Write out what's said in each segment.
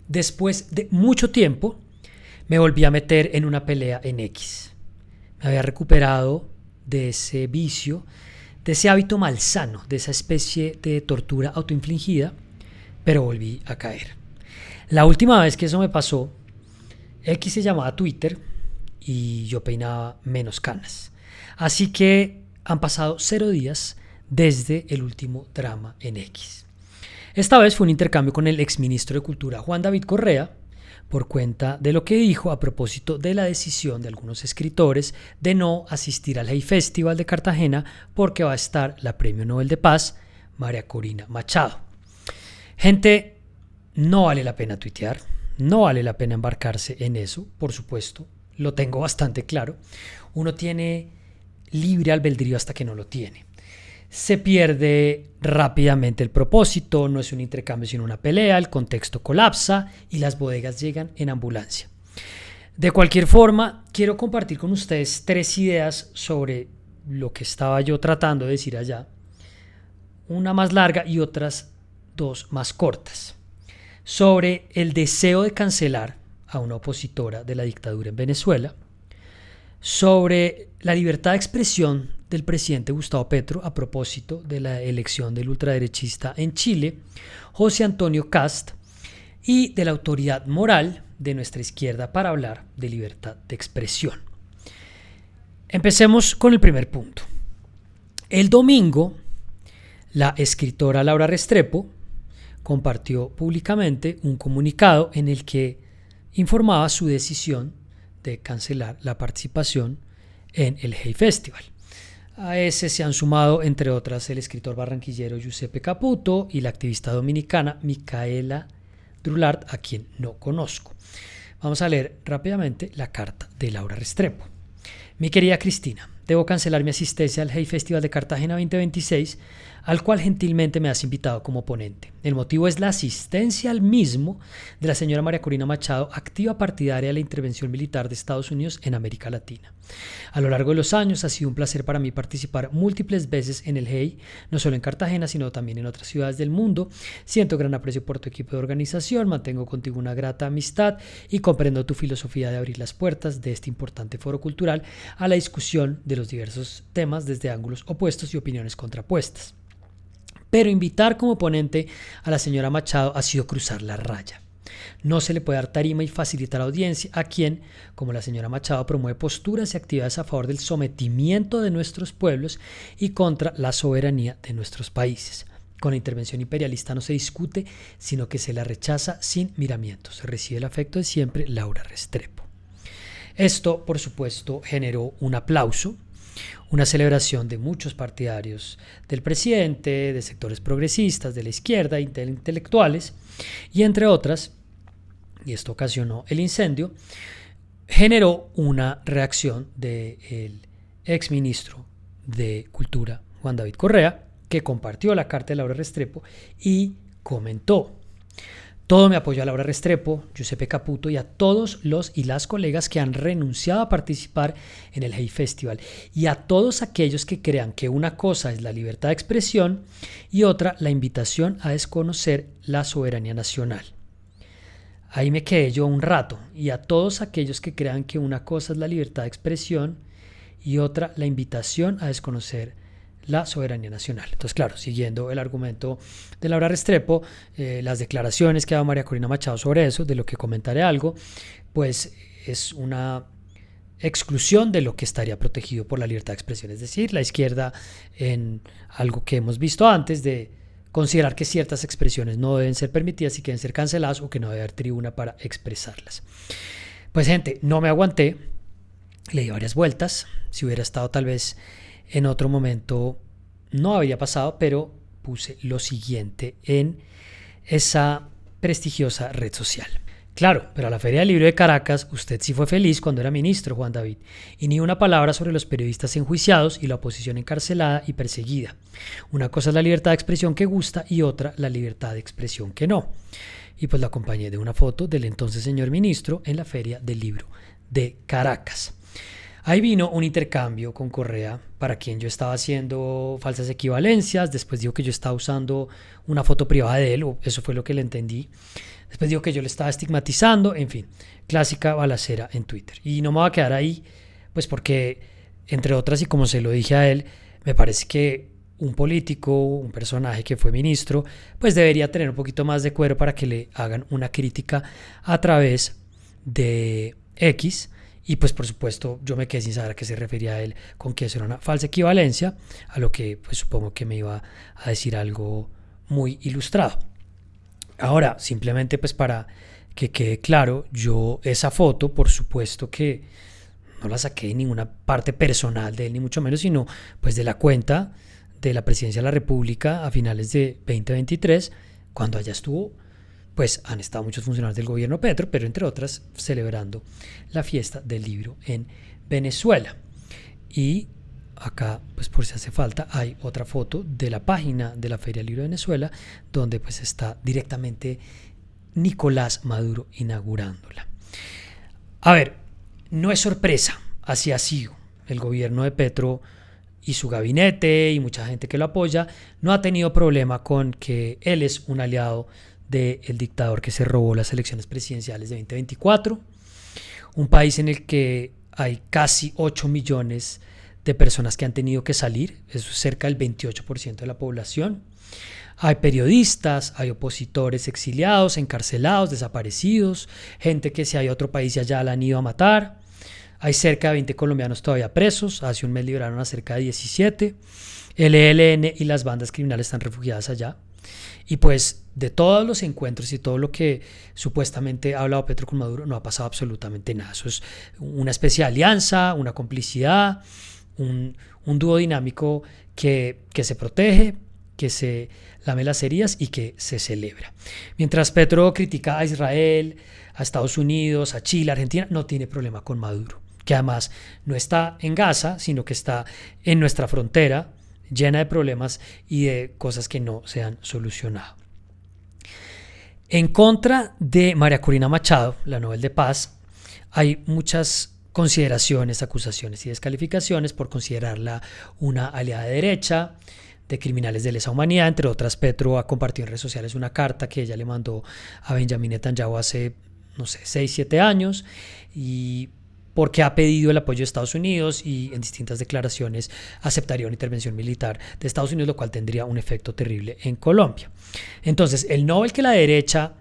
Después de mucho tiempo, me volví a meter en una pelea en X. Me había recuperado de ese vicio, de ese hábito malsano, de esa especie de tortura autoinfligida, pero volví a caer. La última vez que eso me pasó, X se llamaba Twitter y yo peinaba menos canas. Así que han pasado 0 días desde el último drama en X. Esta vez fue un intercambio con el exministro de Cultura Juan David Correa por cuenta de lo que dijo a propósito de la decisión de algunos escritores de no asistir al Hey Festival de Cartagena porque va a estar la Premio Nobel de Paz María Corina Machado. Gente, no vale la pena tuitear, no vale la pena embarcarse en eso, por supuesto, lo tengo bastante claro. Uno tiene libre albedrío hasta que no lo tiene. Se pierde rápidamente el propósito, no es un intercambio sino una pelea, el contexto colapsa y las bodegas llegan en ambulancia. De cualquier forma, quiero compartir con ustedes 3 ideas sobre lo que estaba yo tratando de decir allá, una más larga y otras 2 más cortas, sobre el deseo de cancelar a una opositora de la dictadura en Venezuela, sobre la libertad de expresión del presidente Gustavo Petro a propósito de la elección del ultraderechista en Chile, José Antonio Kast, y de la autoridad moral de nuestra izquierda para hablar de libertad de expresión. Empecemos con el primer punto. El domingo, la escritora Laura Restrepo compartió públicamente un comunicado en el que informaba su decisión de cancelar la participación en el Hey Festival. A ese se han sumado, entre otras, el escritor barranquillero Giuseppe Caputo y la activista dominicana Micaela Drulart, a quien no conozco. Vamos a leer rápidamente la carta de Laura Restrepo. Mi querida Cristina, debo cancelar mi asistencia al Hey Festival de Cartagena 2026, al cual gentilmente me has invitado como ponente. El motivo es la asistencia al mismo de la señora María Corina Machado, activa partidaria de la intervención militar de Estados Unidos en América Latina. A lo largo de los años ha sido un placer para mí participar múltiples veces en el Hey, no solo en Cartagena, sino también en otras ciudades del mundo. Siento gran aprecio por tu equipo de organización, mantengo contigo una grata amistad y comprendo tu filosofía de abrir las puertas de este importante foro cultural a la discusión de los diversos temas desde ángulos opuestos y opiniones contrapuestas. Pero invitar como ponente a la señora Machado ha sido cruzar la raya. No se le puede dar tarima y facilitar audiencia a quien, como la señora Machado, promueve posturas y actividades a favor del sometimiento de nuestros pueblos y contra la soberanía de nuestros países. Con la intervención imperialista no se discute, sino que se la rechaza sin miramientos. Recibe el afecto de siempre, Laura Restrepo. Esto, por supuesto, generó un aplauso, una celebración de muchos partidarios del presidente, de sectores progresistas, de la izquierda, intelectuales, y entre otras, y esto ocasionó el incendio, generó una reacción del exministro de Cultura, Juan David Correa, que compartió la carta de Laura Restrepo y comentó: todo mi apoyo a Laura Restrepo, Giuseppe Caputo y a todos los y las colegas que han renunciado a participar en el Hey Festival y a todos aquellos que crean que una cosa es la libertad de expresión y otra la invitación a desconocer la soberanía nacional. Ahí me quedé yo un rato. Y a todos aquellos que crean que una cosa es la libertad de expresión y otra la invitación a desconocer la soberanía nacional. Entonces, claro, siguiendo el argumento de Laura Restrepo, las declaraciones que ha dado María Corina Machado sobre eso, de lo que comentaré algo, pues es una exclusión de lo que estaría protegido por la libertad de expresión. Es decir, la izquierda, en algo que hemos visto antes, de considerar que ciertas expresiones no deben ser permitidas y que deben ser canceladas o que no debe haber tribuna para expresarlas. Pues gente, no me aguanté, le di varias vueltas. Si hubiera estado tal vez en otro momento no habría pasado, pero puse lo siguiente en esa prestigiosa red social. Claro, pero a la Feria del Libro de Caracas usted sí fue feliz cuando era ministro, Juan David, y ni una palabra sobre los periodistas enjuiciados y la oposición encarcelada y perseguida. Una cosa es la libertad de expresión que gusta y otra la libertad de expresión que no. Y pues lo acompañé de una foto del entonces señor ministro en la Feria del Libro de Caracas. Ahí vino un intercambio con Correa, para quien yo estaba haciendo falsas equivalencias. Después dijo que yo estaba usando una foto privada de él, o eso fue lo que le entendí. Después dijo que yo le estaba estigmatizando, en fin, clásica balacera en Twitter. Y no me va a quedar ahí, pues porque, entre otras, y como se lo dije a él, me parece que un político, un personaje que fue ministro, pues debería tener un poquito más de cuero para que le hagan una crítica a través de X. Y pues por supuesto yo me quedé sin saber a qué se refería él con que eso era una falsa equivalencia, a lo que pues supongo que me iba a decir algo muy ilustrado. Ahora, simplemente pues para que quede claro, yo esa foto por supuesto que no la saqué de ninguna parte personal de él, ni mucho menos, sino pues de la cuenta de la Presidencia de la República a finales de 2023, cuando allá estuvo, pues han estado muchos funcionarios del gobierno Petro, pero entre otras celebrando la fiesta del libro en Venezuela. Y acá, pues por si hace falta, hay otra foto de la página de la Feria del Libro de Venezuela, donde pues está directamente Nicolás Maduro inaugurándola. A ver, no es sorpresa, así ha sido. El gobierno de Petro y su gabinete y mucha gente que lo apoya no ha tenido problema con que él es un aliado del dictador que se robó las elecciones presidenciales de 2024, un país en el que hay casi 8 millones de personas que han tenido que salir, eso es cerca del 28% de la población. Hay periodistas, hay opositores exiliados, encarcelados, desaparecidos, gente que se ha ido a otro país y allá la han ido a matar. Hay cerca de 20 colombianos todavía presos, hace un mes liberaron a cerca de 17. El ELN y las bandas criminales están refugiadas allá. Y pues de todos los encuentros y todo lo que supuestamente ha hablado Petro con Maduro, no ha pasado absolutamente nada. Eso es una especie de alianza, una complicidad, un dúo dinámico que se protege, que se lame las heridas y que se celebra. Mientras Petro critica a Israel, a Estados Unidos, a Chile, a Argentina, no tiene problema con Maduro, que además no está en Gaza, sino que está en nuestra frontera, llena de problemas y de cosas que no se han solucionado. En contra de María Corina Machado, la Nobel de Paz, hay muchas consideraciones, acusaciones y descalificaciones por considerarla una aliada de derecha, de criminales de lesa humanidad. Entre otras, Petro ha compartido en redes sociales una carta que ella le mandó a Benjamin Netanyahu hace, no sé, 6-7 años, y porque ha pedido el apoyo de Estados Unidos y en distintas declaraciones aceptaría una intervención militar de Estados Unidos, lo cual tendría un efecto terrible en Colombia. Entonces, el Nobel que la derecha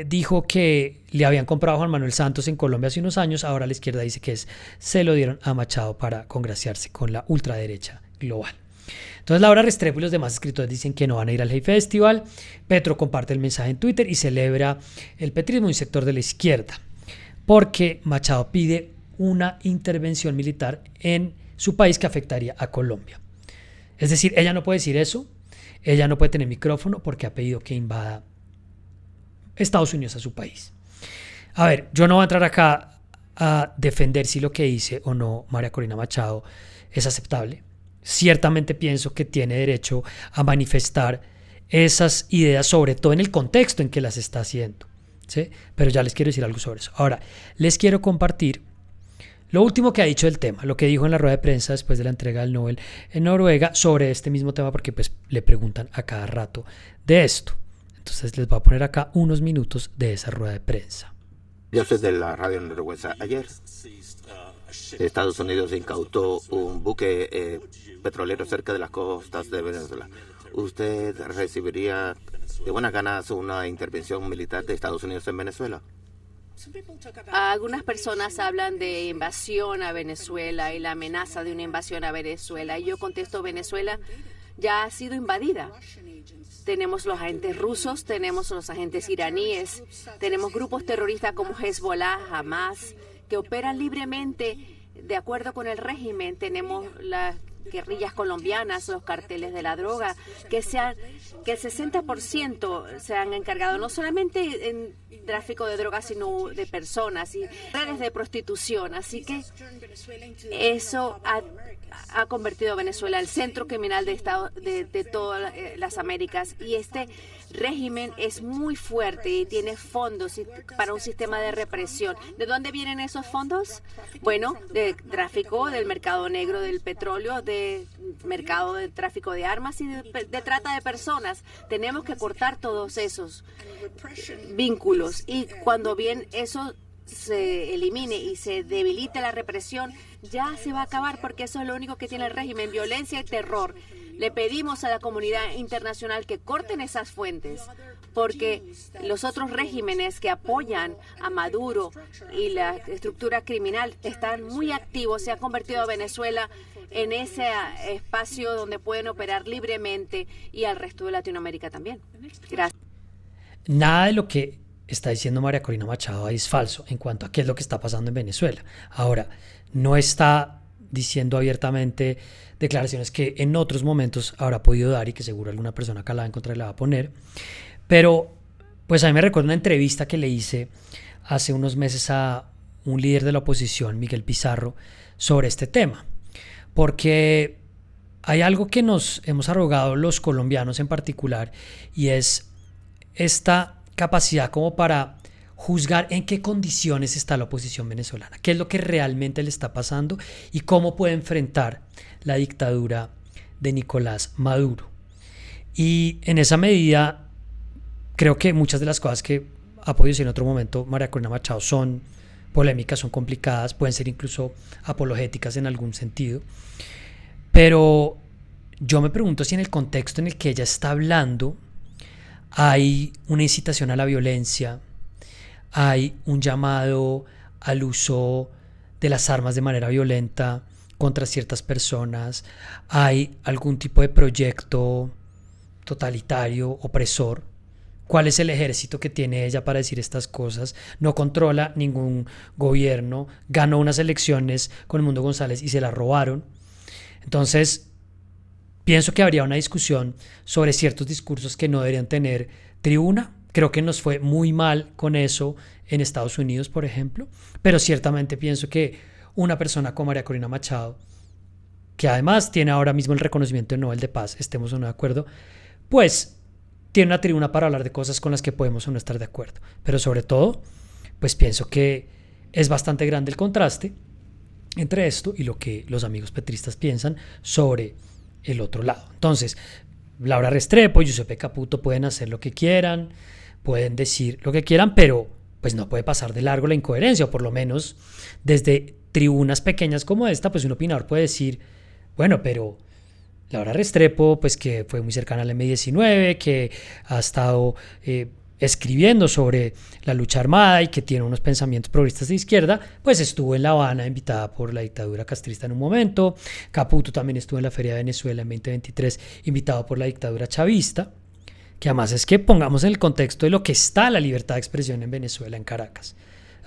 dijo que le habían comprado a Juan Manuel Santos en Colombia hace unos años, ahora la izquierda dice que se lo dieron a Machado para congraciarse con la ultraderecha global. Entonces Laura Restrepo y los demás escritores dicen que no van a ir al Hey Festival. Petro comparte el mensaje en Twitter y celebra el petrismo, un sector de la izquierda, porque Machado pide una intervención militar en su país que afectaría a Colombia. Es decir, ella no puede decir eso, ella no puede tener micrófono porque ha pedido que invada Estados Unidos a su país. A ver, yo no voy a entrar acá a defender si lo que dice o no María Corina Machado es aceptable. Ciertamente pienso que tiene derecho a manifestar esas ideas, sobre todo en el contexto en que las está haciendo, ¿sí? Pero ya les quiero decir algo sobre eso. Ahora, les quiero compartir lo último que ha dicho del tema, lo que dijo en la rueda de prensa después de la entrega del Nobel en Noruega sobre este mismo tema, porque pues le preguntan a cada rato de esto. Entonces les voy a poner acá unos minutos de esa rueda de prensa. Yo soy de la radio noruega. Ayer Estados Unidos incautó un buque petrolero cerca de las costas de Venezuela. ¿Usted recibiría de buenas ganas una intervención militar de Estados Unidos en Venezuela? Algunas personas hablan de invasión a Venezuela y la amenaza de una invasión a Venezuela. Y yo contesto, Venezuela ya ha sido invadida. Tenemos los agentes rusos, tenemos los agentes iraníes, tenemos grupos terroristas como Hezbollah, Hamas, que operan libremente de acuerdo con el régimen. Tenemos las guerrillas colombianas, los carteles de la droga, que el 60% se han encargado no solamente en tráfico de drogas, sino de personas y redes de prostitución. Así que eso ha convertido a Venezuela el centro criminal de todas las Américas. Y este régimen es muy fuerte y tiene fondos para un sistema de represión. ¿De dónde vienen esos fondos? Bueno, de tráfico, del mercado negro del petróleo, de mercado de tráfico de armas y de trata de personas. Tenemos que cortar todos esos vínculos, y cuando bien eso se elimine y se debilite la represión, ya se va a acabar, porque eso es lo único que tiene el régimen: violencia y terror. Le pedimos a la comunidad internacional que corten esas fuentes, porque los otros regímenes que apoyan a Maduro y la estructura criminal están muy activos. Se ha convertido a Venezuela en ese espacio donde pueden operar libremente, y al resto de Latinoamérica también. Gracias. Nada de lo que está diciendo María Corina Machado es falso en cuanto a qué es lo que está pasando en Venezuela. Ahora, no está diciendo abiertamente declaraciones que en otros momentos habrá podido dar y que seguro alguna persona acá la va a encontrar y la va a poner, pero pues a mí me recuerda una entrevista que le hice hace unos meses a un líder de la oposición, Miguel Pizarro, sobre este tema, porque hay algo que nos hemos arrogado los colombianos en particular, y es esta capacidad como para juzgar en qué condiciones está la oposición venezolana, qué es lo que realmente le está pasando y cómo puede enfrentar la dictadura de Nicolás Maduro. Y en esa medida creo que muchas de las cosas que ha podido decir en otro momento María Corina Machado son polémicas, son complicadas, pueden ser incluso apologéticas en algún sentido, pero yo me pregunto si en el contexto en el que ella está hablando hay una incitación a la violencia, hay un llamado al uso de las armas de manera violenta contra ciertas personas, hay algún tipo de proyecto totalitario, opresor. ¿Cuál es el ejército que tiene ella para decir estas cosas? No controla ningún gobierno, ganó unas elecciones con el Mundo González y se las robaron. Entonces, pienso que habría una discusión sobre ciertos discursos que no deberían tener tribuna. Creo que nos fue muy mal con eso en Estados Unidos, por ejemplo, pero ciertamente pienso que una persona como María Corina Machado, que además tiene ahora mismo el reconocimiento de Nobel de Paz, estemos o no de acuerdo, pues tiene una tribuna para hablar de cosas con las que podemos o no estar de acuerdo. Pero sobre todo, pues pienso que es bastante grande el contraste entre esto y lo que los amigos petristas piensan sobre el otro lado. Entonces, Laura Restrepo y Giuseppe Caputo pueden hacer lo que quieran, pueden decir lo que quieran, pero pues no puede pasar de largo la incoherencia, o por lo menos desde tribunas pequeñas como esta, pues un opinador puede decir, bueno, pero Laura Restrepo, pues que fue muy cercana al M-19, que ha estado escribiendo sobre la lucha armada y que tiene unos pensamientos progresistas de izquierda, pues estuvo en La Habana invitada por la dictadura castrista en un momento. Caputo también estuvo en la Feria de Venezuela en 2023 invitado por la dictadura chavista, que además es que pongamos en el contexto de lo que está la libertad de expresión en Venezuela, en Caracas.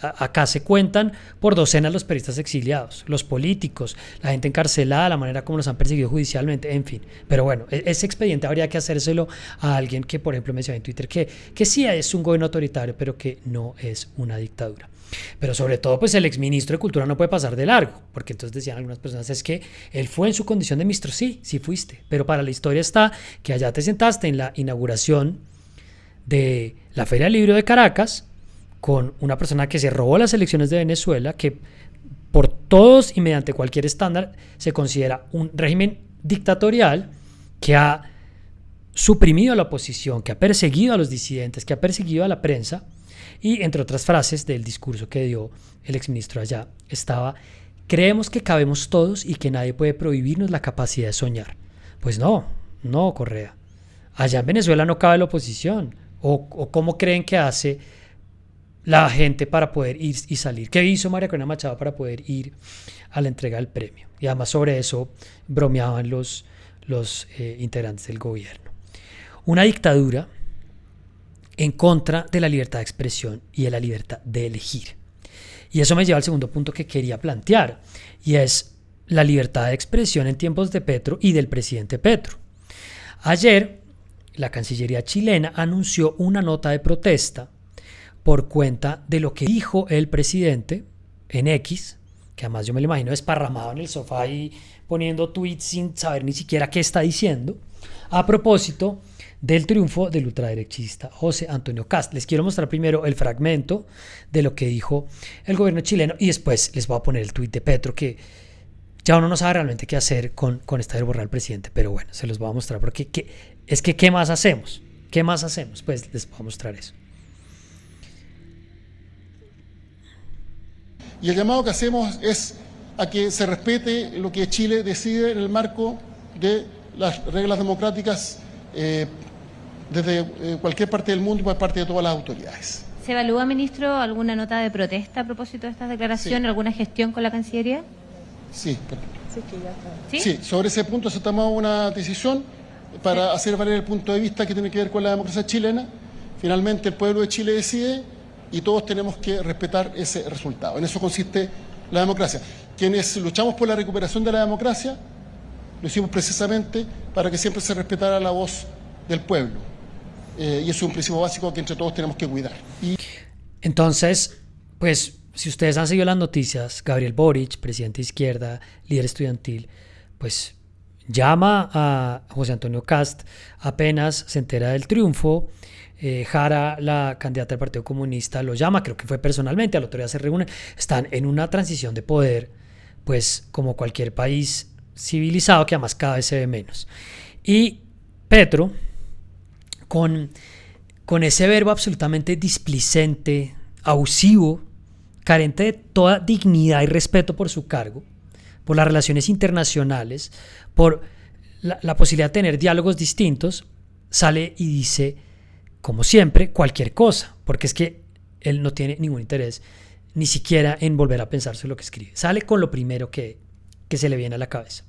Acá se cuentan por docenas los periodistas exiliados, los políticos, la gente encarcelada, la manera como los han perseguido judicialmente, en fin. Pero bueno, ese expediente habría que hacérselo a alguien que, por ejemplo, menciona en Twitter que sí es un gobierno autoritario, pero que no es una dictadura. Pero sobre todo, pues el exministro de Cultura no puede pasar de largo, porque entonces decían algunas personas, es que él fue en su condición de ministro. Sí fuiste, pero para la historia está que allá te sentaste en la inauguración de la Feria del Libro de Caracas, con una persona que se robó las elecciones de Venezuela, que por todos y mediante cualquier estándar se considera un régimen dictatorial que ha suprimido a la oposición, que ha perseguido a los disidentes, que ha perseguido a la prensa, y entre otras frases del discurso que dio el exministro allá estaba: creemos que cabemos todos y que nadie puede prohibirnos la capacidad de soñar. Pues no, Correa. Allá en Venezuela no cabe la oposición. ¿O cómo creen que hace la gente para poder ir y salir? ¿Qué hizo María Corina Machado para poder ir a la entrega del premio? Y además sobre eso bromeaban los integrantes del gobierno. Una dictadura en contra de la libertad de expresión y de la libertad de elegir. Y eso me lleva al segundo punto que quería plantear, y es la libertad de expresión en tiempos de Petro y del presidente Petro. Ayer, la Cancillería chilena anunció una nota de protesta por cuenta de lo que dijo el presidente en X, que además yo me lo imagino desparramado en el sofá y poniendo tweets sin saber ni siquiera qué está diciendo, a propósito del triunfo del ultraderechista José Antonio Kast. Les quiero mostrar primero el fragmento de lo que dijo el gobierno chileno y después les voy a poner el tuit de Petro, que ya uno no sabe realmente qué hacer con esta de borrar al presidente, pero bueno, se los voy a mostrar porque ¿qué más hacemos? ¿Qué más hacemos? Pues les voy a mostrar eso. Y el llamado que hacemos es a que se respete lo que Chile decide en el marco de las reglas democráticas desde cualquier parte del mundo y por parte de todas las autoridades. ¿Se evalúa, ministro, alguna nota de protesta a propósito de estas declaraciones, Sí. alguna gestión con la Cancillería? Sí, ¿Sí? sí, sobre ese punto se tomó una decisión para hacer valer el punto de vista que tiene que ver con la democracia chilena. Finalmente el pueblo de Chile decide y todos tenemos que respetar ese resultado. En eso consiste la democracia. Quienes luchamos por la recuperación de la democracia, lo hicimos precisamente para que siempre se respetara la voz del pueblo. Y eso es un principio básico que entre todos tenemos que cuidar. Entonces, pues, si ustedes han seguido las noticias, Gabriel Boric, presidente de izquierda, líder estudiantil, pues llama a José Antonio Kast apenas se entera del triunfo. Jara, la candidata del Partido Comunista, lo llama, creo que fue personalmente, al otro día se reúnen, están en una transición de poder, pues como cualquier país civilizado, que además cada vez se ve menos. Y Petro, con ese verbo absolutamente displicente, abusivo, carente de toda dignidad y respeto por su cargo, por las relaciones internacionales, por la posibilidad de tener diálogos distintos, sale y dice, como siempre, cualquier cosa, porque es que él no tiene ningún interés ni siquiera en volver a pensar sobre lo que escribe. Sale con lo primero que se le viene a la cabeza.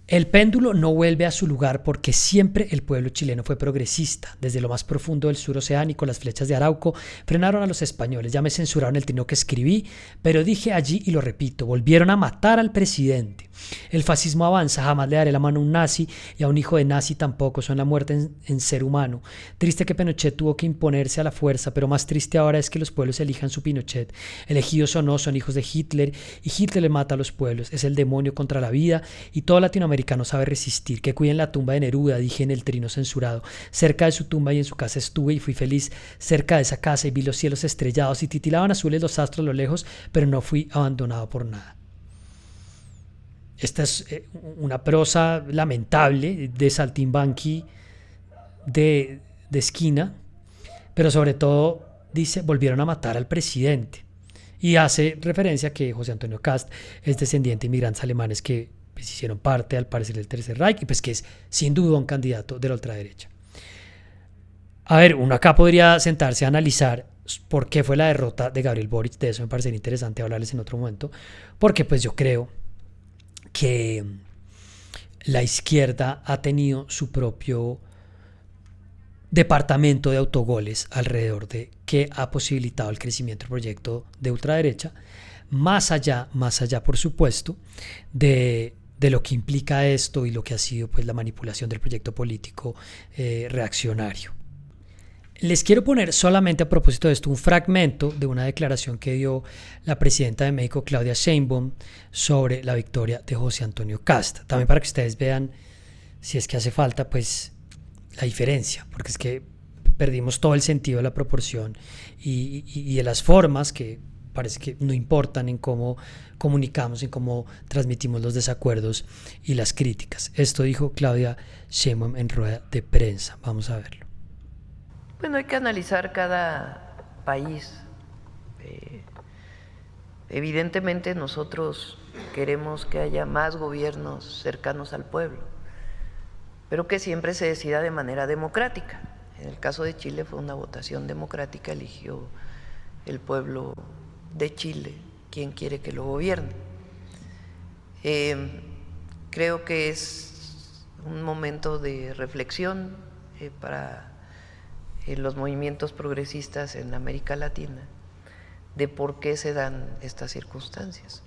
El péndulo no vuelve a su lugar porque siempre el pueblo chileno fue progresista. Desde lo más profundo del sur oceánico, las flechas de Arauco frenaron a los españoles. Ya me censuraron el trino que escribí, pero dije allí y lo repito, volvieron a matar al presidente. El fascismo avanza, jamás le daré la mano a un nazi y a un hijo de nazi tampoco, son la muerte en ser humano. Triste que Pinochet tuvo que imponerse a la fuerza, pero más triste ahora es que los pueblos elijan su Pinochet. Elegidos o no, son hijos de Hitler y Hitler le mata a los pueblos. Es el demonio contra la vida y todo latinoamericano sabe resistir. Que cuiden la tumba de Neruda, dije en el trino censurado. Cerca de su tumba y en su casa estuve y fui feliz cerca de esa casa y vi los cielos estrellados y titilaban azules los astros a lo lejos, pero no fui abandonado por nada. Esta es una prosa lamentable de saltimbanqui de esquina, pero sobre todo dice, volvieron a matar al presidente. Y hace referencia a que José Antonio Kast es descendiente de inmigrantes alemanes que pues, hicieron parte, al parecer, del Tercer Reich y pues que es sin duda un candidato de la ultraderecha. A ver, uno acá podría sentarse a analizar por qué fue la derrota de Gabriel Boric. De eso me parecería interesante hablarles en otro momento, porque pues yo creo que la izquierda ha tenido su propio departamento de autogoles alrededor de que ha posibilitado el crecimiento del proyecto de ultraderecha, más allá por supuesto, de lo que implica esto y lo que ha sido pues la manipulación del proyecto político reaccionario. Les quiero poner solamente a propósito de esto un fragmento de una declaración que dio la presidenta de México, Claudia Sheinbaum, sobre la victoria de José Antonio Kast. También para que ustedes vean, si es que hace falta, pues la diferencia, porque es que perdimos todo el sentido de la proporción y de las formas que parece que no importan en cómo comunicamos, en cómo transmitimos los desacuerdos y las críticas. Esto dijo Claudia Sheinbaum en rueda de prensa. Vamos a verlo. Bueno, hay que analizar cada país. Evidentemente nosotros queremos que haya más gobiernos cercanos al pueblo, pero que siempre se decida de manera democrática. En el caso de Chile fue una votación democrática, eligió el pueblo de Chile quien quiere que lo gobierne. Creo que es un momento de reflexión para los movimientos progresistas en América Latina de por qué se dan estas circunstancias.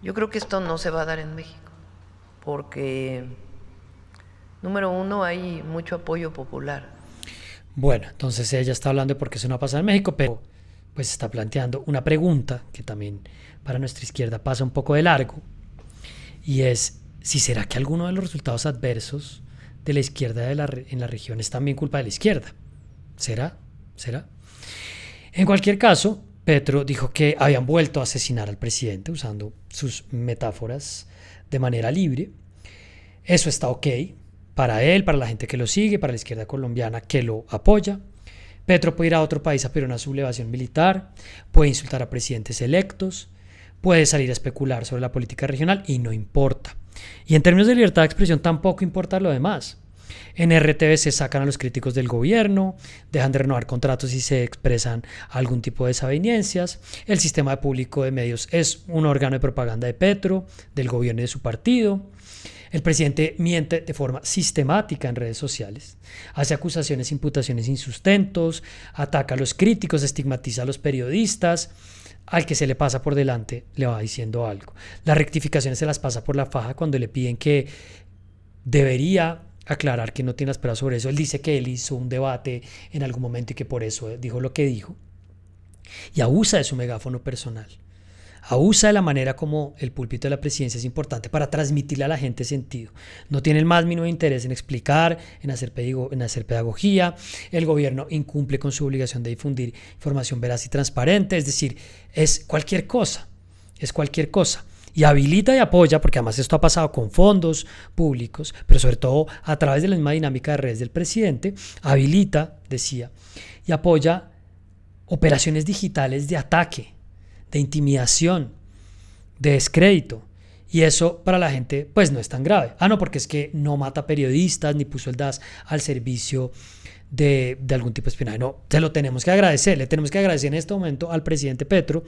Yo creo que esto no se va a dar en México porque, número uno, hay mucho apoyo popular. Bueno, entonces ella está hablando de por qué eso no pasa en México, pero pues está planteando una pregunta que también para nuestra izquierda pasa un poco de largo, y es si será que alguno de los resultados adversos de la izquierda en la región es también culpa de la izquierda. ¿Será? En cualquier caso, Petro dijo que habían vuelto a asesinar al presidente usando sus metáforas de manera libre. Eso está ok para él, para la gente que lo sigue, para la izquierda colombiana que lo apoya. Petro puede ir a otro país a pedir una sublevación militar, puede insultar a presidentes electos, puede salir a especular sobre la política regional y no importa. Y en términos de libertad de expresión tampoco importa lo demás. En RTV se sacan a los críticos del gobierno, dejan de renovar contratos y se expresan algún tipo de desavenencias. El sistema público de medios es un órgano de propaganda de Petro, del gobierno y de su partido. El presidente miente de forma sistemática en redes sociales, hace acusaciones e imputaciones sin sustentos, ataca a los críticos, estigmatiza a los periodistas. Al que se le pasa por delante le va diciendo algo. Las rectificaciones se las pasa por la faja cuando le piden que debería aclarar que no tiene las pruebas sobre eso. Él dice que él hizo un debate en algún momento y que por eso dijo lo que dijo. Y abusa de su megáfono personal. Abusa de la manera como el púlpito de la presidencia es importante para transmitirle a la gente sentido. No tiene el más mínimo interés en explicar, en hacer pedagogía. El gobierno incumple con su obligación de difundir información veraz y transparente. Es decir, es cualquier cosa. Y habilita y apoya, porque además esto ha pasado con fondos públicos, pero sobre todo a través de la misma dinámica de redes del presidente, habilita, decía, y apoya operaciones digitales de ataque, de intimidación, de descrédito. Y eso para la gente pues no es tan grave. No, porque es que no mata periodistas ni puso el DAS al servicio de algún tipo de espionaje. No, se lo tenemos que agradecer. Le tenemos que agradecer en este momento al presidente Petro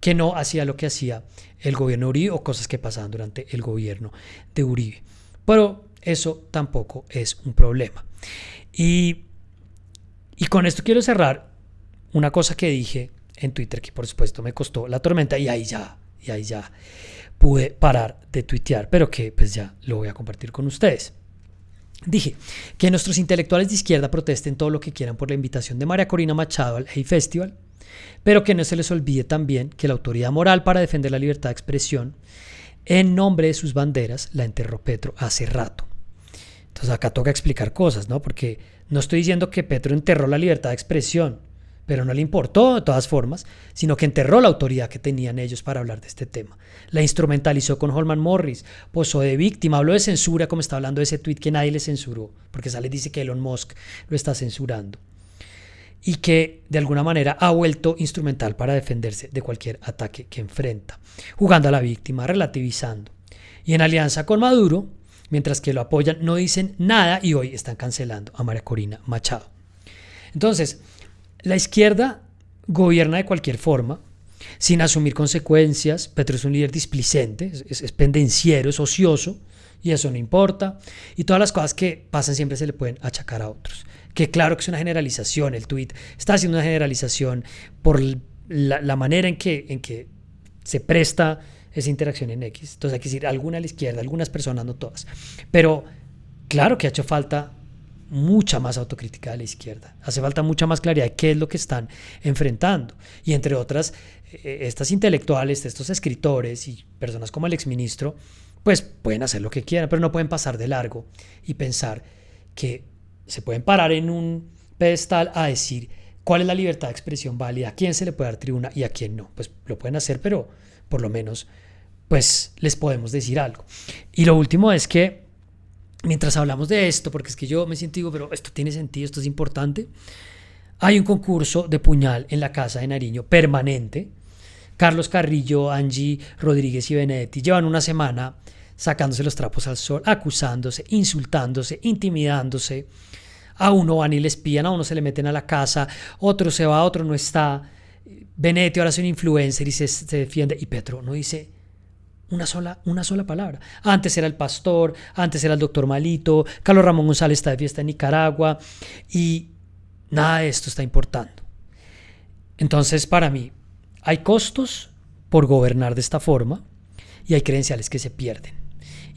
que no hacía lo que hacía el gobierno de Uribe o cosas que pasaban durante el gobierno de Uribe. Pero eso tampoco es un problema. Y con esto quiero cerrar una cosa que dije en Twitter, que por supuesto me costó la tormenta, y ahí ya pude parar de tuitear, pero que pues ya lo voy a compartir con ustedes. Dije que nuestros intelectuales de izquierda protesten todo lo que quieran por la invitación de María Corina Machado al Hey Festival, pero que no se les olvide también que la autoridad moral para defender la libertad de expresión en nombre de sus banderas la enterró Petro hace rato. Entonces acá toca explicar cosas, ¿no? Porque no estoy diciendo que Petro enterró la libertad de expresión, pero no le importó de todas formas, sino que enterró la autoridad que tenían ellos para hablar de este tema. La instrumentalizó con Holman Morris, posó de víctima, habló de censura, como está hablando de ese tuit que nadie le censuró, porque sale y dice que Elon Musk lo está censurando. Y que de alguna manera ha vuelto instrumental para defenderse de cualquier ataque que enfrenta, jugando a la víctima, relativizando. Y en alianza con Maduro, mientras que lo apoyan, no dicen nada y hoy están cancelando a María Corina Machado. Entonces, la izquierda gobierna de cualquier forma, sin asumir consecuencias. Petro es un líder displicente, es pendenciero, es ocioso, y eso no importa. Y todas las cosas que pasan siempre se le pueden achacar a otros. Que claro que es una generalización, el tuit está haciendo una generalización por la manera en que se presta esa interacción en X. Entonces hay que decir alguna a la izquierda, algunas personas, no todas. Pero claro que ha hecho falta mucha más autocrítica de la izquierda. Hace falta mucha más claridad de qué es lo que están enfrentando. Y entre otras, estas intelectuales, estos escritores y personas como el exministro, pues pueden hacer lo que quieran, pero no pueden pasar de largo y pensar que se pueden parar en un pedestal a decir cuál es la libertad de expresión válida, a quién se le puede dar tribuna y a quién no. Pues lo pueden hacer, pero por lo menos pues les podemos decir algo. Y lo último es que mientras hablamos de esto, porque es que yo me siento, digo, pero esto tiene sentido, esto es importante, hay un concurso de puñal en la Casa de Nariño permanente. Carlos Carrillo, Angie Rodríguez y Benedetti llevan una semana sacándose los trapos al sol, acusándose, insultándose, intimidándose. A uno van y le espían, a uno se le meten a la casa, otro se va, otro no está. Benedetti ahora es un influencer y se defiende, y Petro no dice una sola palabra. Antes era el pastor, antes era el doctor Malito, Carlos Ramón González está de fiesta en Nicaragua y nada de esto está importando. Entonces, para mí, hay costos por gobernar de esta forma y hay credenciales que se pierden.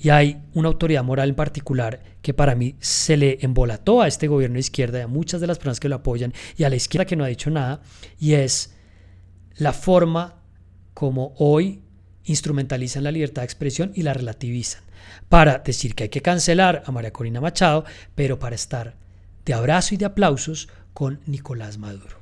Y hay una autoridad moral en particular que para mí se le embolató a este gobierno de izquierda y a muchas de las personas que lo apoyan y a la izquierda que no ha dicho nada, y es la forma como hoy instrumentalizan la libertad de expresión y la relativizan para decir que hay que cancelar a María Corina Machado, pero para estar de abrazo y de aplausos con Nicolás Maduro.